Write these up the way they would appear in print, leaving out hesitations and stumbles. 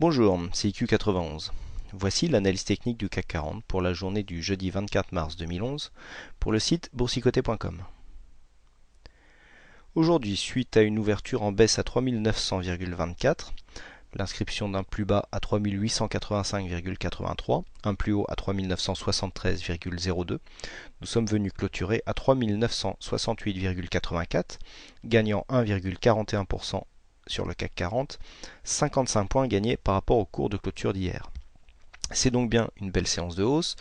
Bonjour, c'est IQ91. Voici l'analyse technique du CAC 40 pour la journée du jeudi 24 mars 2011 pour le site boursicoté.com. Aujourd'hui, suite à une ouverture en baisse à 3900,24, l'inscription d'un plus bas à 3885,83, un plus haut à 3973,02, nous sommes venus clôturer à 3968,84, gagnant 1,41% sur le CAC 40, 55 points gagnés par rapport au cours de clôture d'hier. C'est donc bien une belle séance de hausse.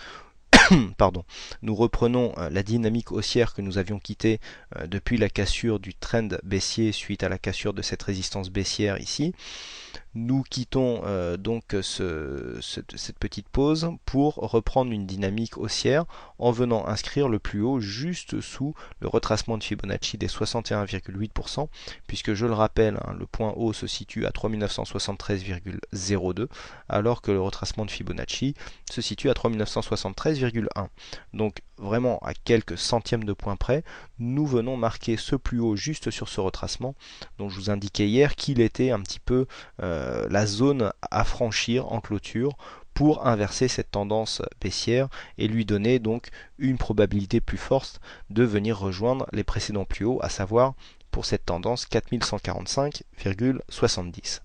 Pardon. Nous reprenons la dynamique haussière que nous avions quittée depuis la cassure du trend baissier suite à la cassure de cette résistance baissière ici. Nous quittons donc cette petite pause pour reprendre une dynamique haussière en venant inscrire le plus haut juste sous le retracement de Fibonacci des 61,8%, puisque je le rappelle, le point haut se situe à 3973,02 alors que le retracement de Fibonacci se situe à 3973,1. Donc vraiment à quelques centièmes de points près, nous venons marquer ce plus haut juste sur ce retracement dont je vous indiquais hier qu'il était un petit peu la zone à franchir en clôture pour inverser cette tendance baissière et lui donner donc une probabilité plus forte de venir rejoindre les précédents plus hauts, à savoir pour cette tendance 4145,70.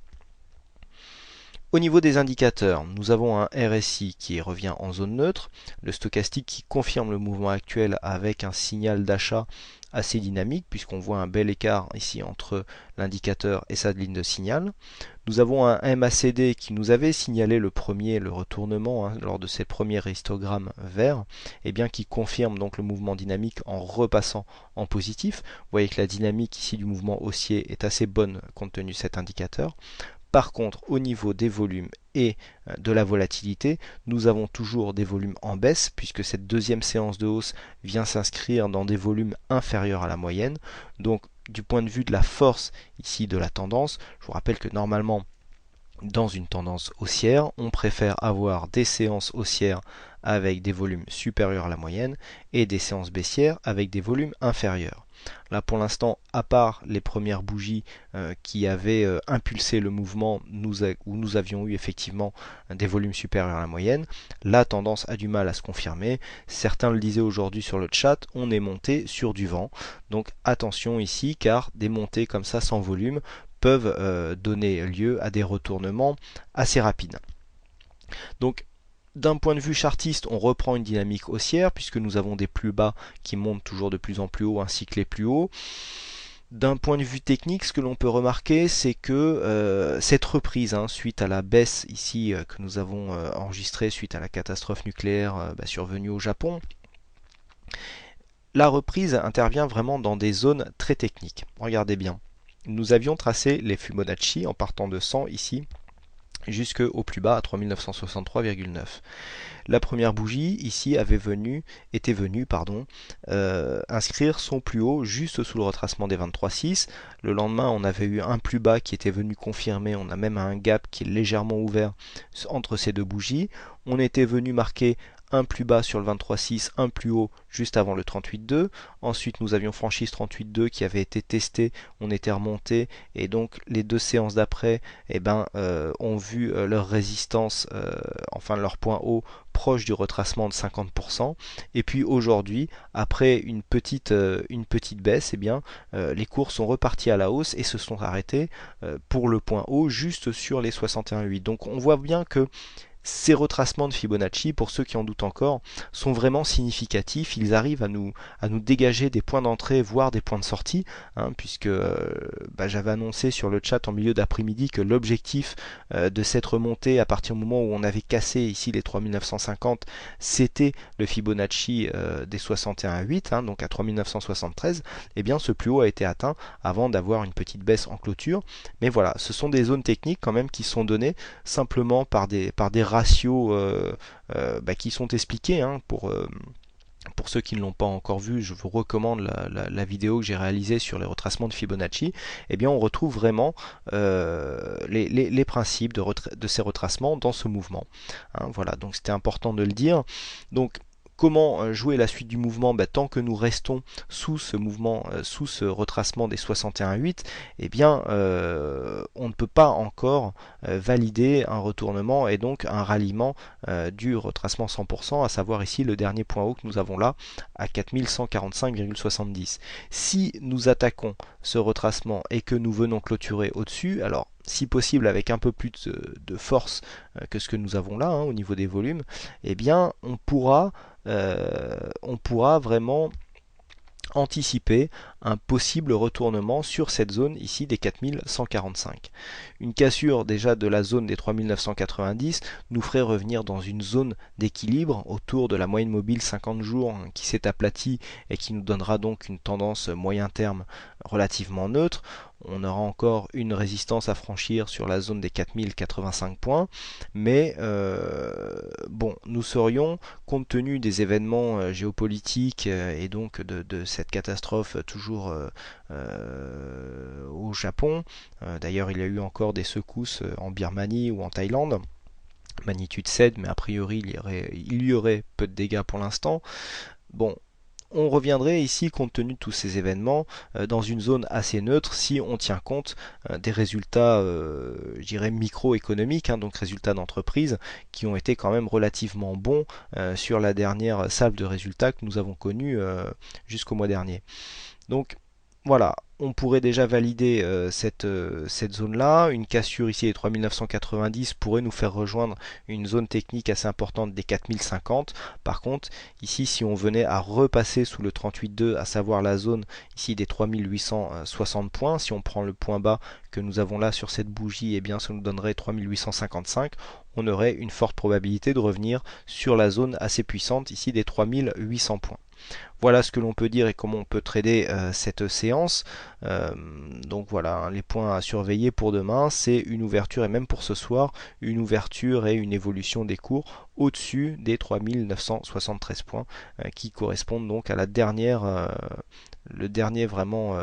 Au niveau des indicateurs, nous avons un RSI qui revient en zone neutre, le stochastique qui confirme le mouvement actuel avec un signal d'achat assez dynamique puisqu'on voit un bel écart ici entre l'indicateur et sa ligne de signal. Nous avons un MACD qui nous avait signalé le retournement lors de ces premiers histogrammes verts, et bien qui confirme donc le mouvement dynamique en repassant en positif. Vous voyez que la dynamique ici du mouvement haussier est assez bonne compte tenu de cet indicateur. Par contre, au niveau des volumes et de la volatilité, nous avons toujours des volumes en baisse puisque cette deuxième séance de hausse vient s'inscrire dans des volumes inférieurs à la moyenne. Donc, du point de vue de la force ici de la tendance, je vous rappelle que normalement, dans une tendance haussière, on préfère avoir des séances haussières avec des volumes supérieurs à la moyenne et des séances baissières avec des volumes inférieurs. Là pour l'instant, à part les premières bougies qui avaient impulsé le mouvement où nous avions eu effectivement des volumes supérieurs à la moyenne, la tendance a du mal à se confirmer. Certains le disaient aujourd'hui sur le chat, on est monté sur du vent. Donc attention ici car des montées comme ça sans volume peuvent donner lieu à des retournements assez rapides. Donc d'un point de vue chartiste, on reprend une dynamique haussière puisque nous avons des plus bas qui montent toujours de plus en plus haut ainsi que les plus hauts. D'un point de vue technique, ce que l'on peut remarquer, c'est que cette reprise, suite à la baisse ici que nous avons enregistrée suite à la catastrophe nucléaire survenue au Japon, la reprise intervient vraiment dans des zones très techniques. Regardez bien. Nous avions tracé les Fibonacci en partant de 100 ici jusqu'au plus bas à 3963,9. La première bougie ici était venue inscrire son plus haut juste sous le retracement des 23,6. Le lendemain, on avait eu un plus bas qui était venu confirmer. On a même un gap qui est légèrement ouvert entre ces deux bougies. On était venu marquer un plus bas sur le 23,6, un plus haut juste avant le 38,2. Ensuite, nous avions franchi ce 38,2 qui avait été testé, on était remonté et donc les deux séances d'après ont vu leur résistance, enfin leur point haut proche du retracement de 50%. Et puis aujourd'hui, après une petite baisse, les cours sont repartis à la hausse et se sont arrêtés pour le point haut juste sur les 61,8. Donc on voit bien que ces retracements de Fibonacci, pour ceux qui en doutent encore, sont vraiment significatifs. Ils arrivent à nous dégager des points d'entrée, voire des points de sortie, puisque j'avais annoncé sur le chat en milieu d'après-midi que l'objectif de cette remontée, à partir du moment où on avait cassé ici les 3950, c'était le Fibonacci des 61,8, donc à 3973. Eh bien, ce plus haut a été atteint avant d'avoir une petite baisse en clôture. Mais voilà, ce sont des zones techniques quand même qui sont données simplement par des ratios qui sont expliqués pour ceux qui ne l'ont pas encore vu, je vous recommande la vidéo que j'ai réalisée sur les retracements de Fibonacci. Eh bien, on retrouve vraiment les principes de ces retracements dans ce mouvement. Voilà, donc c'était important de le dire. Donc, Comment jouer la suite du mouvement? Tant que nous restons sous ce mouvement, sous ce retracement des 61,8, eh bien on ne peut pas encore valider un retournement et donc un ralliement du retracement 100%, à savoir ici le dernier point haut que nous avons là à 4145,70. Si nous attaquons ce retracement et que nous venons clôturer au-dessus, alors si possible avec un peu plus de force que ce que nous avons là au niveau des volumes, eh bien on pourra vraiment anticiper un possible retournement sur cette zone ici des 4145. Une cassure déjà de la zone des 3990 nous ferait revenir dans une zone d'équilibre autour de la moyenne mobile 50 jours qui s'est aplatie et qui nous donnera donc une tendance moyen terme relativement neutre. On aura encore une résistance à franchir sur la zone des 4085 points, mais bon, nous serions, compte tenu des événements géopolitiques et donc de cette catastrophe toujours au Japon, d'ailleurs il y a eu encore des secousses en Birmanie ou en Thaïlande, magnitude 7, mais a priori il y aurait peu de dégâts pour l'instant. Bon, on reviendrait ici, compte tenu de tous ces événements, dans une zone assez neutre si on tient compte des résultats, je dirais, microéconomiques, donc résultats d'entreprise, qui ont été quand même relativement bons sur la dernière salve de résultats que nous avons connue jusqu'au mois dernier. Donc voilà, on pourrait déjà valider cette zone-là. Une cassure ici des 3990 pourrait nous faire rejoindre une zone technique assez importante des 4050. Par contre, ici, si on venait à repasser sous le 38,2, à savoir la zone ici des 3860 points, si on prend le point bas que nous avons là sur cette bougie, eh bien ça nous donnerait 3855. On aurait une forte probabilité de revenir sur la zone assez puissante ici des 3800 points. Voilà ce que l'on peut dire et comment on peut trader cette séance. Donc voilà, les points à surveiller pour demain, c'est une ouverture, et même pour ce soir, une ouverture et une évolution des cours au-dessus des 3973 points qui correspondent donc à la dernière le dernier vraiment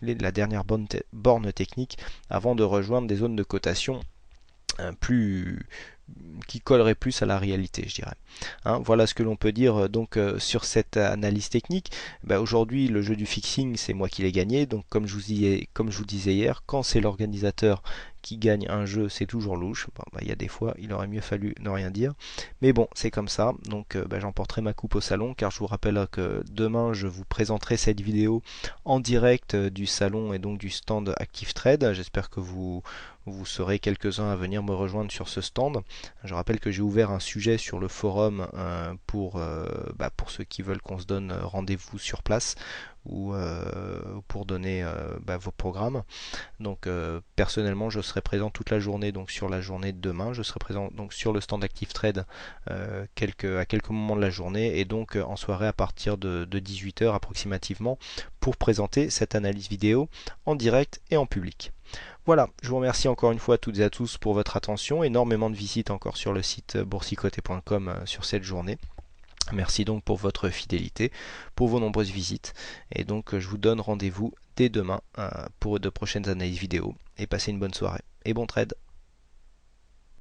la dernière borne technique avant de rejoindre des zones de cotation qui collerait plus à la réalité, je dirais. Voilà ce que l'on peut dire donc sur cette analyse technique. Aujourd'hui, le jeu du fixing, c'est moi qui l'ai gagné. Donc comme je vous disais hier, quand c'est l'organisateur qui gagne un jeu, c'est toujours louche. Il y a des fois, il aurait mieux fallu ne rien dire. Mais bon, c'est comme ça. Donc j'emporterai ma coupe au salon, car je vous rappelle que demain, je vous présenterai cette vidéo en direct du salon et donc du stand Active Trade. J'espère que vous serez quelques-uns à venir me rejoindre sur ce stand. Je rappelle que j'ai ouvert un sujet sur le forum pour ceux qui veulent qu'on se donne rendez-vous sur place ou pour donner vos programmes. Donc personnellement, je serai présent toute la journée, donc sur la journée de demain. Je serai présent donc sur le stand Active Trade à quelques moments de la journée, et donc en soirée à partir de 18h approximativement, pour présenter cette analyse vidéo en direct et en public. Voilà, je vous remercie encore une fois à toutes et à tous pour votre attention. Énormément de visites encore sur le site boursicoté.com sur cette journée. Merci donc pour votre fidélité, pour vos nombreuses visites. Et donc je vous donne rendez-vous dès demain pour de prochaines analyses vidéo. Et passez une bonne soirée. Et bon trade!